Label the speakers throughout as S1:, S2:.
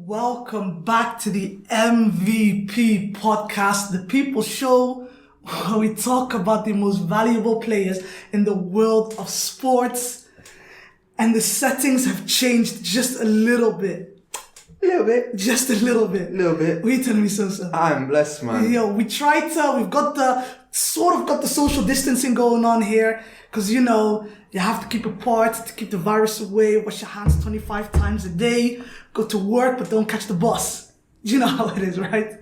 S1: Welcome back to the MVP podcast, the People Show, where we talk about the most valuable players in the world of sports. And the settings have changed just a little bit. Just a little bit. What are you telling me, Sosa?
S2: I'm blessed, man.
S1: We've got the social distancing going on here. Because, you have to keep apart to keep the virus away, wash your hands 25 times a day, go to work, but don't catch the bus. You know how it is, right?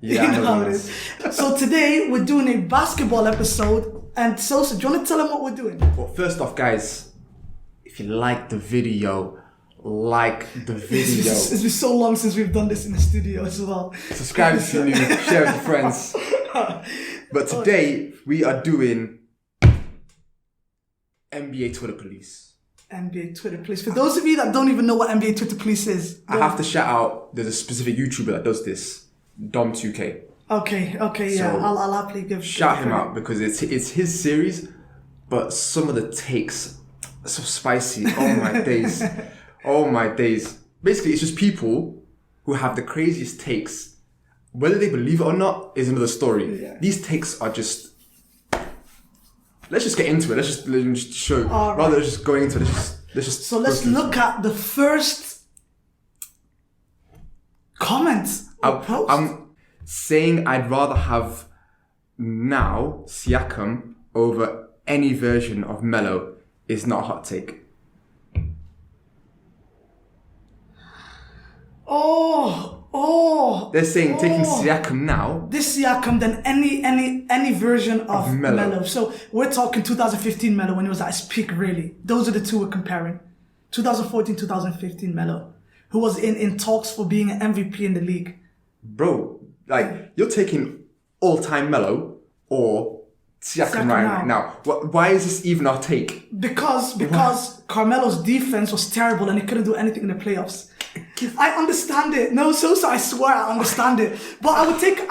S2: Yeah,
S1: you know how it is. So today, we're doing a basketball episode. And Sosa, do you want to tell them what we're doing?
S2: Well, first off, guys, if you like the video,
S1: It's been so long since we've done this in the studio as well.
S2: Subscribe if you're new, share with your friends. But today, we are doing NBA Twitter Police.
S1: NBA Twitter Police. For those of you that don't even know what NBA Twitter Police is.
S2: I have to shout out, there's a specific YouTuber that does this, Dom2K.
S1: Okay, yeah. So I'll happily give
S2: shout him out because it's his series, but some of the takes are so spicy. Oh my days. Oh my days. Basically, it's just people who have the craziest takes. Whether they believe it or not is another story. Yeah. These takes are just... Let's just get into it. Let's just show. Right. Rather than just going into it,
S1: let's look at the first comment.
S2: I'm saying I'd rather have now Siakam over any version of Melo is not a hot take. They're saying taking Siakam now.
S1: This Siakam than any version of Melo. So we're talking 2015 Melo when he was at his peak, really. Those are the two we're comparing. 2014, 2015 Melo, who was in talks for being an MVP in the league.
S2: Bro, you're taking all-time Melo or Siakam right now. Why is this even our take? Because Carmelo's defense was terrible and he couldn't do anything in the playoffs. I understand it. No, Sosa, I swear I understand it. But I would take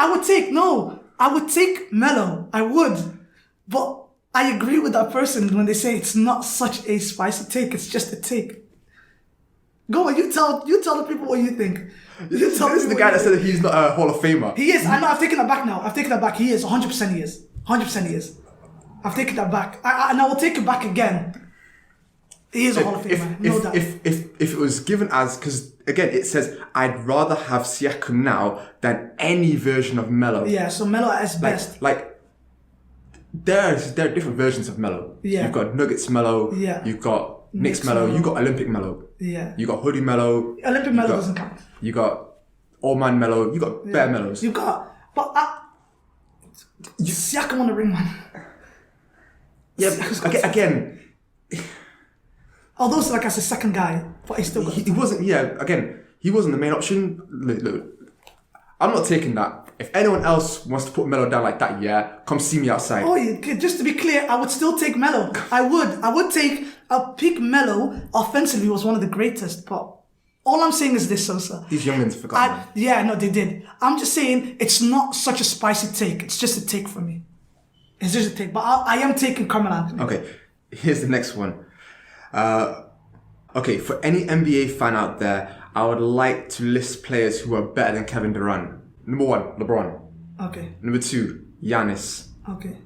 S2: Melo. I would. But I agree with that person when they say it's not such a spicy take. It's just a take. Go on, you tell the people what you think. This is the guy that said that he's not a Hall of Famer.
S1: He is. I know. I've taken that back now. He is. 100% he is. 100% he is. I've taken that back. And I will take it back again. He is a Hall of Famer, no doubt.
S2: If it was given as, because again it says I'd rather have Siakam now than any version of Melo.
S1: Yeah, so Melo at his best.
S2: There are different versions of Melo.
S1: Yeah.
S2: You've got Nuggets Melo.
S1: Yeah.
S2: You've got Knicks Melo. You got Olympic Melo.
S1: Yeah.
S2: You got Hoodie Melo.
S1: Olympic Melo doesn't count.
S2: You got All Man Melo. You got Bare Melos.
S1: You got, Siakam on the ring, man.
S2: Yeah, again.
S1: Although it's as a second guy, but he still got...
S2: He wasn't, he wasn't the main option. Look, I'm not taking that. If anyone else wants to put Melo down like that, come see me outside.
S1: Oh, just to be clear, I would still take Melo. I would take... I'll pick Melo. Offensively, was one of the greatest, but all I'm saying is this, Sosa.
S2: These youngins forgot.
S1: Yeah, no, they did. I'm just saying it's not such a spicy take. It's just a take for me. It's just a take. But I am taking Carmelo Anthony.
S2: Okay, here's the next one. Okay, for any NBA fan out there, I would like to list players who are better than Kevin Durant. Number 1, LeBron.
S1: Okay.
S2: Number 2, Giannis.
S1: Okay.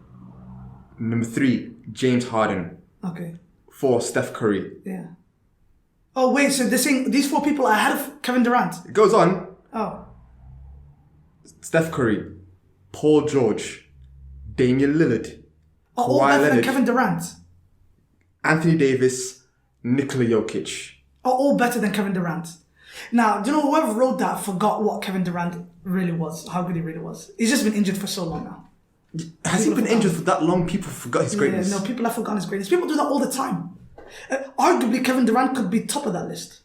S2: Number 3, James Harden.
S1: Okay.
S2: 4, Steph Curry.
S1: Yeah. Oh, wait, so they're saying these 4 people are ahead of Kevin Durant?
S2: It goes on.
S1: Oh.
S2: Steph Curry, Paul George, Damian Lillard,
S1: all better than Kevin Durant?
S2: Anthony Davis, Nikola Jokic.
S1: All better than Kevin Durant. Now, do you know whoever wrote that forgot what Kevin Durant really was, how good he really was. He's just been injured for so long now.
S2: Has he been injured for that long? People forgot his greatness.
S1: Yeah, no, people have forgotten his greatness. People do that all the time. Arguably, Kevin Durant could be top of that list.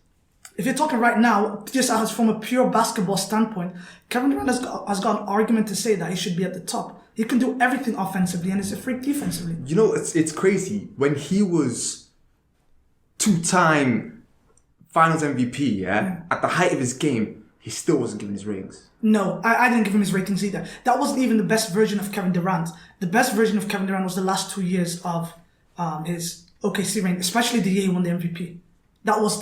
S1: If you're talking right now, just as from a pure basketball standpoint, Kevin Durant has got an argument to say that he should be at the top. He can do everything offensively and he's a freak defensively.
S2: You know, it's crazy. When he was 2-time Finals MVP, at the height of his game, he still wasn't given his ratings.
S1: No, I didn't give him his ratings either. That wasn't even the best version of Kevin Durant. The best version of Kevin Durant was the last 2 years of his OKC reign, especially the year he won the MVP. That was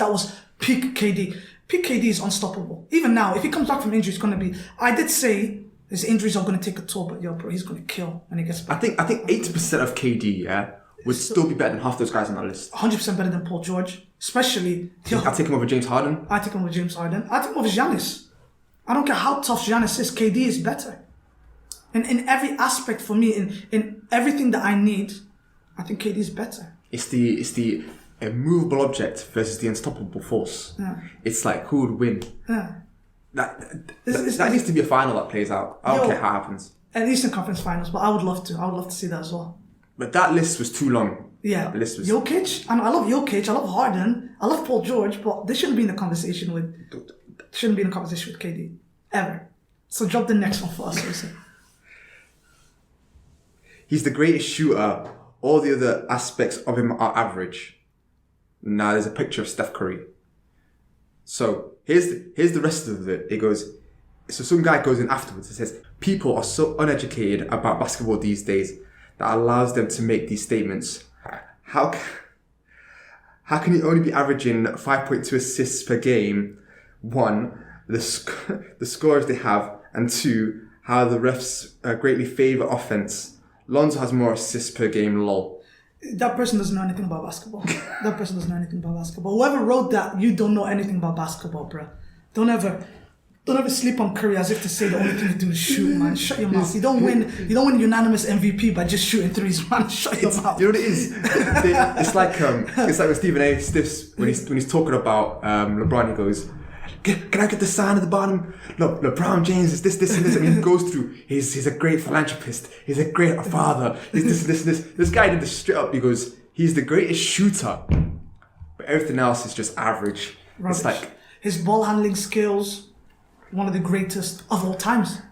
S1: peak KD. PKD is unstoppable. Even now, if he comes back from injury, it's going to be... I did say his injuries are going to take a toll, but bro, he's going to kill when he gets back.
S2: I think 80% of KD, would still be better than half those guys on that list.
S1: 100% better than Paul George. Especially...
S2: I take him over James Harden.
S1: I take him over James Harden. I take him over Giannis. I don't care how tough Giannis is. KD is better. And in every aspect for me, in everything that I need, I think KD is better.
S2: It's the immovable object versus the unstoppable force.
S1: Yeah.
S2: It's like who would win.
S1: Yeah.
S2: That needs to be a final that plays out. I don't care how it happens.
S1: At least in conference finals, but I would love to see that as well.
S2: But that list was too long.
S1: Yeah.
S2: That list was...
S1: Jokic, and I love Jokic, I love Harden, I love Paul George, but they shouldn't be in the conversation with KD. Ever. So drop the next one for us, Wilson.
S2: He's the greatest shooter. All the other aspects of him are average. Now there's a picture of Steph Curry. So here's the rest of it. It goes, so some guy goes in afterwards and says, people are so uneducated about basketball these days that allows them to make these statements. How can you only be averaging 5.2 assists per game? One, the scores they have, and two, how the refs greatly favour offense. Lonzo has more assists per game, lol.
S1: That person doesn't know anything about basketball. Whoever wrote that, you don't know anything about basketball, bro. Don't ever sleep on Curry as if to say the only thing you do is shoot, man. Shut your mouth. You don't win unanimous MVP by just shooting threes, man. Shut your mouth.
S2: You know what it is? It's like with Stephen A. Stiffs when he's talking about LeBron. He goes, "Can I get the sign at the bottom? Look, LeBron James is this, and this." And he goes through. He's a great philanthropist. He's a great father. He's this. This guy did this straight up. He goes, he's the greatest shooter, but everything else is just average.
S1: Rubbish.
S2: It's like
S1: his ball handling skills, one of the greatest of all times.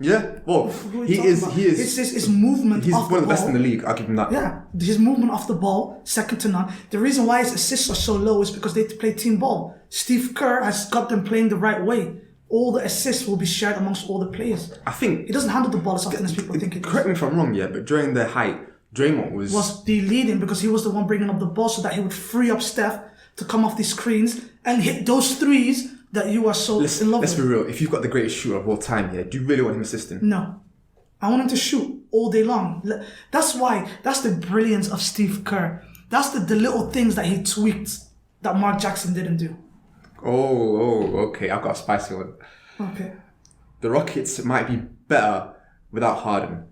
S2: Yeah, well, he is.
S1: It's his movement.
S2: He's
S1: off
S2: one of the
S1: ball.
S2: best in the league. I'll give him that.
S1: Yeah, his movement off the ball, second to none. The reason why his assists are so low is because they play team ball. Steve Kerr has got them playing the right way. All the assists will be shared amongst all the players.
S2: I think
S1: he doesn't handle the ball as often as people think he does.
S2: Correct me if I'm wrong, but during their height, Draymond was
S1: the leading because he was the one bringing up the ball so that he would free up Steph to come off these screens and hit those threes that you are so in love with.
S2: Let's be real. If you've got the greatest shooter of all time here, do you really want him assisting?
S1: No. I want him to shoot all day long. That's the brilliance of Steve Kerr. That's the little things that he tweaked that Mark Jackson didn't do.
S2: Oh, okay. I've got a spicy one.
S1: Okay.
S2: The Rockets might be better without Harden.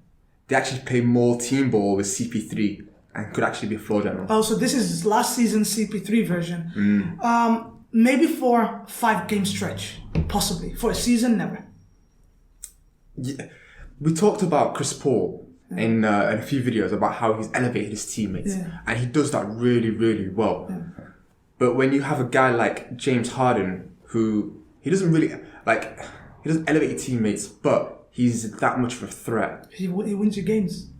S2: They actually play more team ball with CP3 and could actually be a floor general.
S1: Oh, so this is last season's CP3 version. Maybe for a 5-game stretch, possibly. For a season, never.
S2: Yeah. We talked about Chris Paul in a few videos about how he's elevated his teammates, and he does that really, really well. Yeah. But when you have a guy like James Harden, who he doesn't elevate your teammates, but he's that much of a threat.
S1: He wins your games.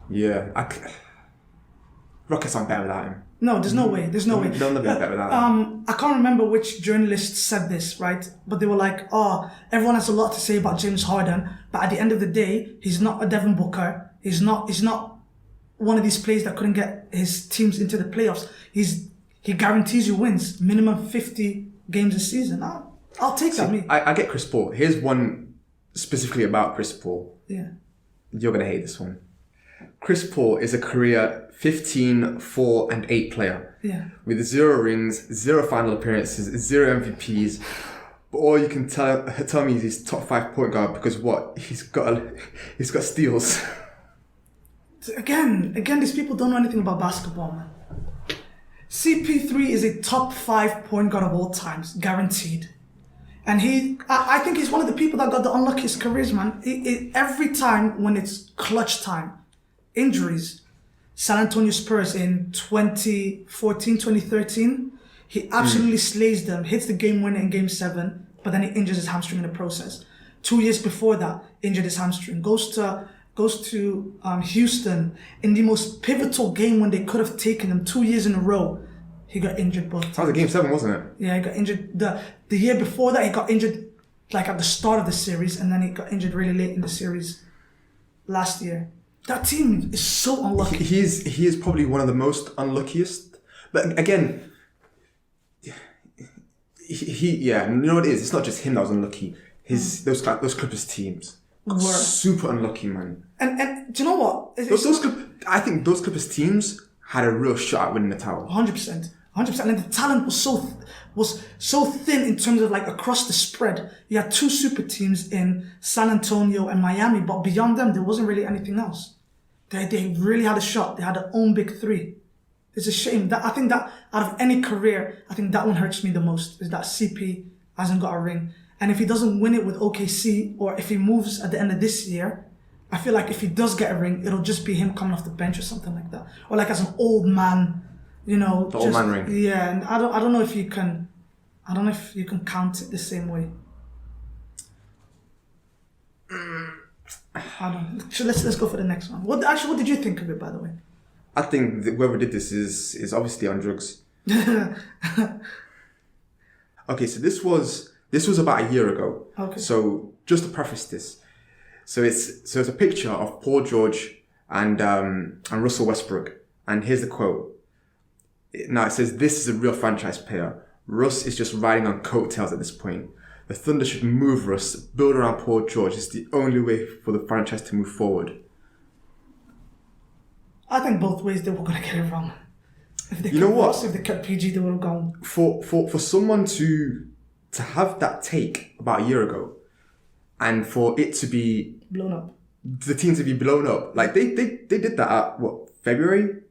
S2: Yeah, Rockets aren't better without him.
S1: No, there's no way. They'll never
S2: be better without him.
S1: I can't remember which journalist said this, right? But they were like, "Oh, everyone has a lot to say about James Harden, but at the end of the day, he's not a Devin Booker. He's not one of these players that couldn't get his teams into the playoffs. He guarantees you wins, minimum 50 games a season. I'll take that. Me,
S2: I get Chris Paul. Here's one specifically about Chris Paul.
S1: Yeah,
S2: you're gonna hate this one. Chris Paul is a career 15, 4, and 8 player.
S1: Yeah. With
S2: 0 rings, 0 final appearances, 0 MVPs. But all you can tell me is he's top 5 point guard because what? He's got steals.
S1: Again, these people don't know anything about basketball, man. CP3 is a top 5 point guard of all times, guaranteed. And I think he's one of the people that got the unluckiest careers, man. Every time when it's clutch time, injuries. San Antonio Spurs in 2014, 2013, he absolutely slays them, hits the game winner in game 7, but then he injures his hamstring in the process. 2 years before that, injured his hamstring. Goes to Houston in the most pivotal game when they could have taken him 2 years in a row. He got injured both times.
S2: That was game 7, wasn't it?
S1: Yeah, he got injured. The year before that, he got injured like at the start of the series, and then he got injured really late in the series last year. That team is so unlucky.
S2: He is probably one of the most unluckiest. But again, yeah, you know what it is? It's not just him that was unlucky. Those Clippers teams
S1: Were.
S2: super unlucky, man.
S1: And do you know what?
S2: I think those Clippers teams had a real shot at winning the title.
S1: 100%. 100%. And the talent was so thin in terms of like across the spread. You had two super teams in San Antonio and Miami, but beyond them, there wasn't really anything else. They really had a shot. They had their own big three. It's a shame that I think that out of any career, I think that one hurts me the most is that CP hasn't got a ring. And if he doesn't win it with OKC or if he moves at the end of this year, I feel like if he does get a ring, it'll just be him coming off the bench or something like that. Or like as an old man, you know.
S2: The old man ring.
S1: Yeah, and I don't know if you can count it the same way. I don't know. So let's go for the next one. What did you think of it, by the way?
S2: I think that whoever did this is obviously on drugs. Okay, so this was about a year ago.
S1: Okay.
S2: So just to preface this, so it's a picture of Paul George and Russell Westbrook, and here's the quote. Now it says, "This is a real franchise player. Russ is just riding on coattails at this point. The Thunder should move Russ, build around Paul George. It's the only way for the franchise to move forward."
S1: I think both ways they were going to get it wrong. If they
S2: You know what?
S1: Russ, if they kept PG, they would have gone.
S2: For someone to have that take about a year ago, and for it to be
S1: Blown up.
S2: the team to be blown up, like they did that at what, February,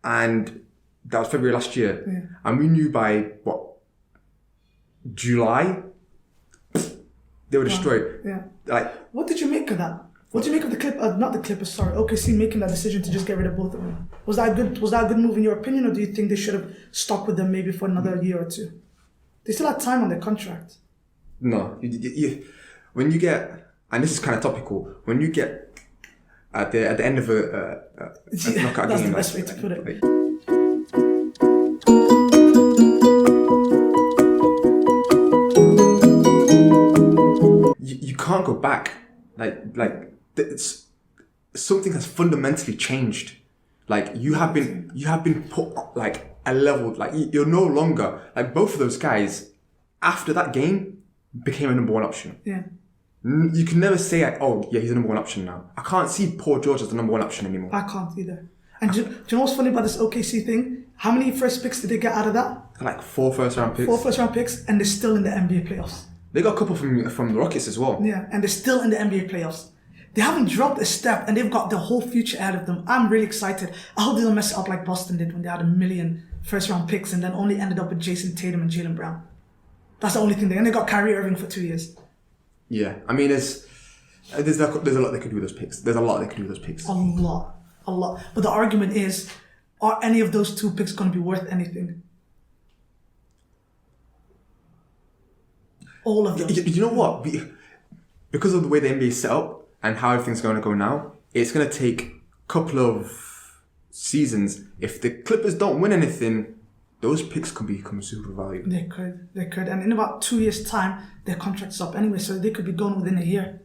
S2: and that was February last year,
S1: Yeah.
S2: and we knew by what, July they were destroyed.
S1: Yeah.
S2: Like,
S1: What did you make of that? What did you make of the not the Clippers, sorry, OKC making that decision to just get rid of both of them? Was that a good move in your opinion, or do you think they should have stuck with them maybe for another year or two? They still had time on their contract.
S2: no, when you get, and this is kind of topical, when you get at the end of a knockout
S1: That's
S2: game,
S1: the best way to put it.
S2: like, you can't go back. It's something has fundamentally changed. Like you have been put like a level. Like you're no longer like both of those guys. After that game, became a number one option.
S1: Yeah.
S2: You can never say, like, oh yeah, he's a number one option now. I can't see Paul George as the number one option anymore.
S1: I can't either. And do you know what's funny about this OKC thing? How many first picks did they get out of that?
S2: Like 4 first-round picks.
S1: 4 first-round picks, and they're still in the NBA playoffs.
S2: They got a couple from the Rockets as well.
S1: Yeah, and they're still in the NBA playoffs. They haven't dropped a step, and they've got the whole future ahead of them. I'm really excited. I hope they don't mess it up like Boston did when they had 1 million first-round picks and then only ended up with Jason Tatum and Jaylen Brown. That's the only thing. And they got Kyrie Irving for 2 years.
S2: Yeah, I mean, there's a lot they could do with those picks. There's a lot they could do with those picks.
S1: A lot. But the argument is, are any of those 2 picks going to be worth anything? All of them.
S2: You know what? Because of the way the NBA is set up and how everything's going to go now, it's going to take a couple of seasons. If the Clippers don't win anything, those picks could become super valuable.
S1: They could. And in about 2 years' time, their contract's up anyway, so they could be gone within a year.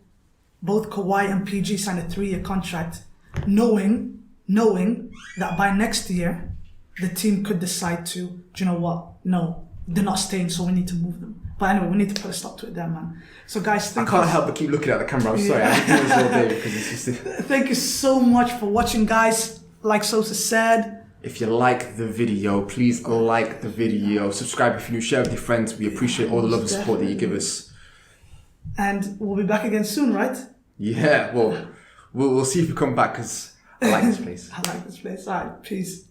S1: Both Kawhi and PG signed a 3-year contract, knowing that by next year, the team could decide to, do you know what? No, they're not staying, so we need to move them. But anyway, we need to put a stop to it there, man. So guys,
S2: I can't help but keep looking at the camera. I'm sorry, I have to do this all day because it's just...
S1: Thank you so much for watching, guys. Like Sosa said,
S2: if you like the video, please like the video. Subscribe if you're new, share with your friends. We appreciate all the love and support that you give us.
S1: And we'll be back again soon, right?
S2: Yeah, well, we'll see if we come back because I like this place.
S1: I like this place. All right, peace.